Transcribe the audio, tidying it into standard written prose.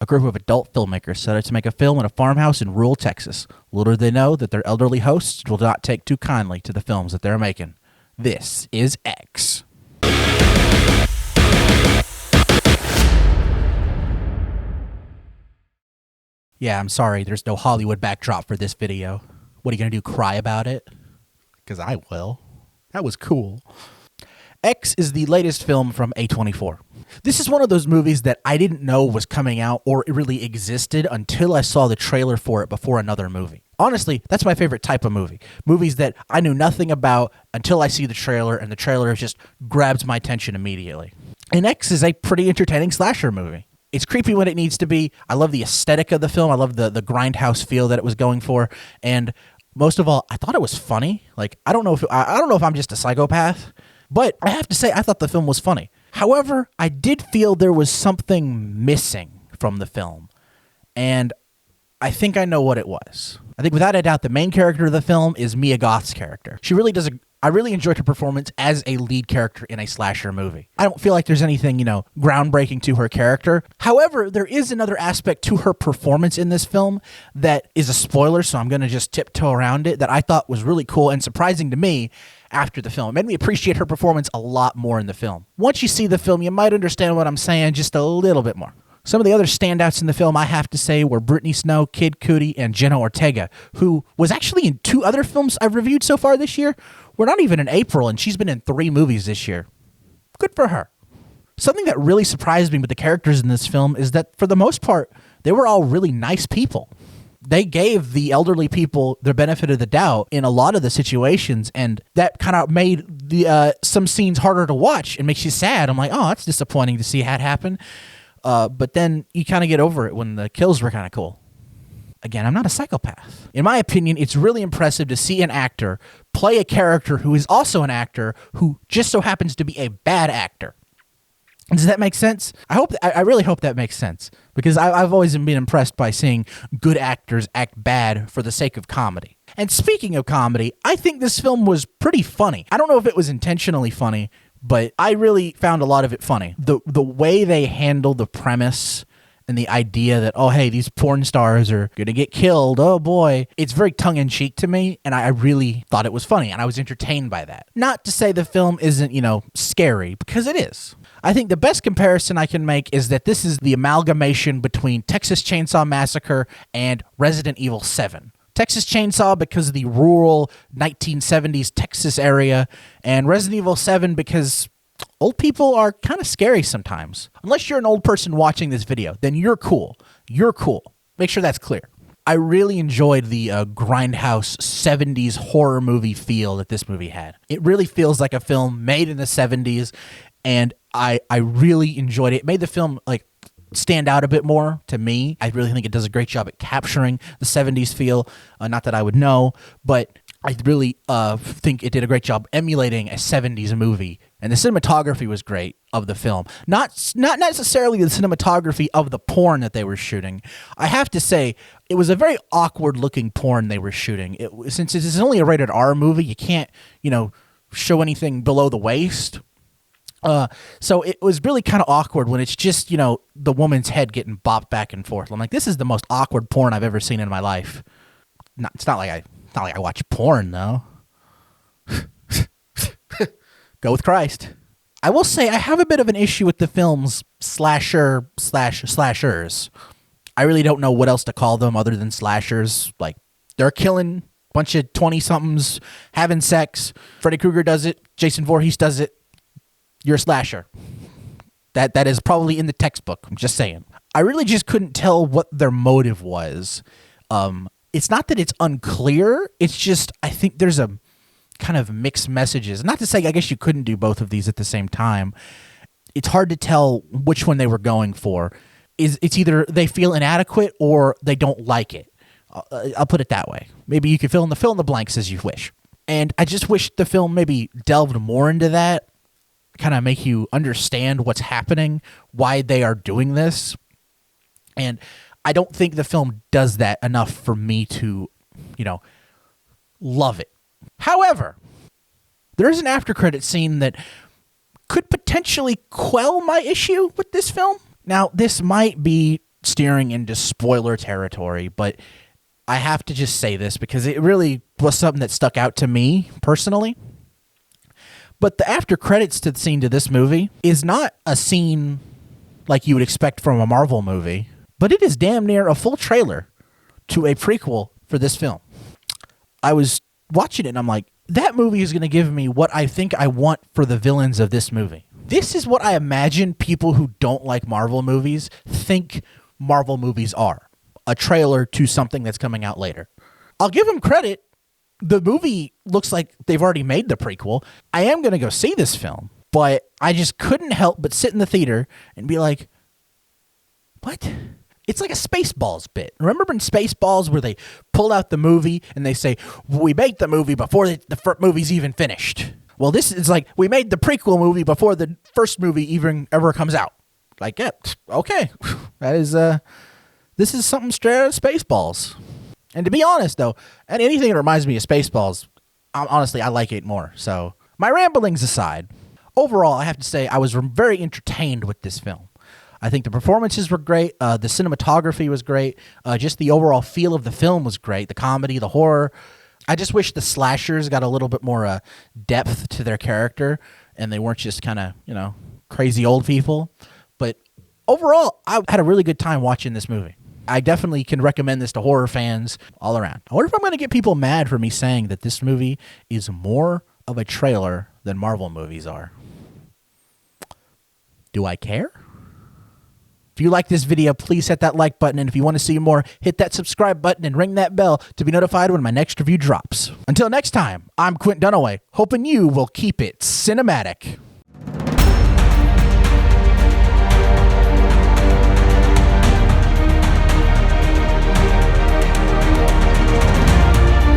group of adult filmmakers set out to make a film in a farmhouse in rural Texas. Little do they know that their elderly hosts will not take too kindly to the films that they're making. This is X. Yeah, I'm sorry, there's no Hollywood backdrop for this video. What are you going to do, cry about it? Because I will. That was cool. X is the latest film from A24. This is one of those movies that I didn't know was coming out or it really existed until I saw the trailer for it before another movie. Honestly, that's my favorite type of movie. Movies that I knew nothing about until I see the trailer, and the trailer just grabs my attention immediately. And X is a pretty entertaining slasher movie. It's creepy when it needs to be. I love the aesthetic of the film. I love the grindhouse feel that it was going for. And most of all, I thought it was funny. Like, I don't know if I'm just a psychopath, but I have to say I thought the film was funny. However, I did feel there was something missing from the film. And I think I know what it was. I think without a doubt the main character of the film is Mia Goth's character. She really does I really enjoyed her performance as a lead character in a slasher movie. I don't feel like there's anything, groundbreaking to her character. However, there is another aspect to her performance in this film that is a spoiler, so I'm going to just tiptoe around it, that I thought was really cool and surprising to me after the film. It made me appreciate her performance a lot more in the film. Once you see the film, you might understand what I'm saying just a little bit more. Some of the other standouts in the film, I have to say, were Brittany Snow, Kid Cudi, and Jenna Ortega, who was actually in 2 other films I've reviewed so far this year. We're not even in April, and she's been in 3 movies this year. Good for her. Something that really surprised me with the characters in this film is that, for the most part, they were all really nice people. They gave the elderly people the benefit of the doubt in a lot of the situations, and that kind of made the some scenes harder to watch and makes you sad. I'm like, oh, that's disappointing to see that happen. But then you kind of get over it when the kills were kind of cool. Again, I'm not a psychopath. In my opinion, it's really impressive to see an actor play a character who is also an actor who just so happens to be a bad actor. Does that make sense? I really hope that makes sense, because I've always been impressed by seeing good actors act bad for the sake of comedy. And speaking of comedy, I think this film was pretty funny. I don't know if it was intentionally funny, but I really found a lot of it funny. The way they handle the premise and the idea that, oh, hey, these porn stars are going to get killed, oh boy, it's very tongue-in-cheek to me, and I really thought it was funny, and I was entertained by that. Not to say the film isn't, scary, because it is. I think the best comparison I can make is that this is the amalgamation between Texas Chainsaw Massacre and Resident Evil 7. Texas Chainsaw because of the rural 1970s Texas area, and Resident Evil 7 because old people are kind of scary sometimes. Unless you're an old person watching this video, then you're cool. You're cool. Make sure that's clear. I really enjoyed the grindhouse 70s horror movie feel that this movie had. It really feels like a film made in the 70s, and I really enjoyed it. It made the film stand out a bit more to me. I really think it does a great job at capturing the 70s feel. Not that I would know, but I really think it did a great job emulating a 70s movie. And the cinematography was great of the film. Not necessarily the cinematography of the porn that they were shooting. I have to say, it was a very awkward-looking porn they were shooting. Since it's only a rated R movie, you can't, show anything below the waist. So it was really kind of awkward when it's just, the woman's head getting bopped back and forth. I'm like, this is the most awkward porn I've ever seen in my life. It's not like I watch porn, though. Go with Christ. I will say I have a bit of an issue with the film's slashers. I really don't know what else to call them other than slashers. Like, they're killing a bunch of 20-somethings, having sex. Freddy Krueger does it. Jason Voorhees does it. You're a slasher. That is probably in the textbook. I'm just saying. I really just couldn't tell what their motive was. It's not that it's unclear. It's just I think there's a kind of mixed messages. Not to say I guess you couldn't do both of these at the same time. It's hard to tell which one they were going for. It's either they feel inadequate or they don't like it. I'll put it that way. Maybe you could fill in the blanks as you wish. And I just wish the film maybe delved more into that. Kind of make you understand what's happening, why they are doing this. And I don't think the film does that enough for me to, love it. However, there is an after-credit scene that could potentially quell my issue with this film. Now, this might be steering into spoiler territory, but I have to just say this because it really was something that stuck out to me personally. But the after credits to the scene to this movie is not a scene like you would expect from a Marvel movie, but it is damn near a full trailer to a prequel for this film. I was watching it and I'm like, that movie is going to give me what I think I want for the villains of this movie. This is what I imagine people who don't like Marvel movies think Marvel movies are. A trailer to something that's coming out later. I'll give them credit. The movie looks like they've already made the prequel. I am going to go see this film, but I just couldn't help but sit in the theater and be like, what? It's like a Spaceballs bit. Remember in Spaceballs where they pull out the movie and they say, we made the movie before the first movie's even finished. Well, this is like, we made the prequel movie before the first movie even ever comes out. Like, yeah, okay. That is, this is something straight out of Spaceballs. And to be honest, though, and anything that reminds me of Spaceballs, honestly, I like it more. So, my ramblings aside, overall, I have to say I was very entertained with this film. I think the performances were great. The cinematography was great. Just the overall feel of the film was great. The comedy, the horror. I just wish the slashers got a little bit more depth to their character, and they weren't just kind of, crazy old people. But overall, I had a really good time watching this movie. I definitely can recommend this to horror fans all around. I wonder if I'm going to get people mad for me saying that this movie is more of a trailer than Marvel movies are. Do I care? If you like this video, please hit that like button. And if you want to see more, hit that subscribe button and ring that bell to be notified when my next review drops. Until next time, I'm Quint Dunaway, hoping you will keep it cinematic.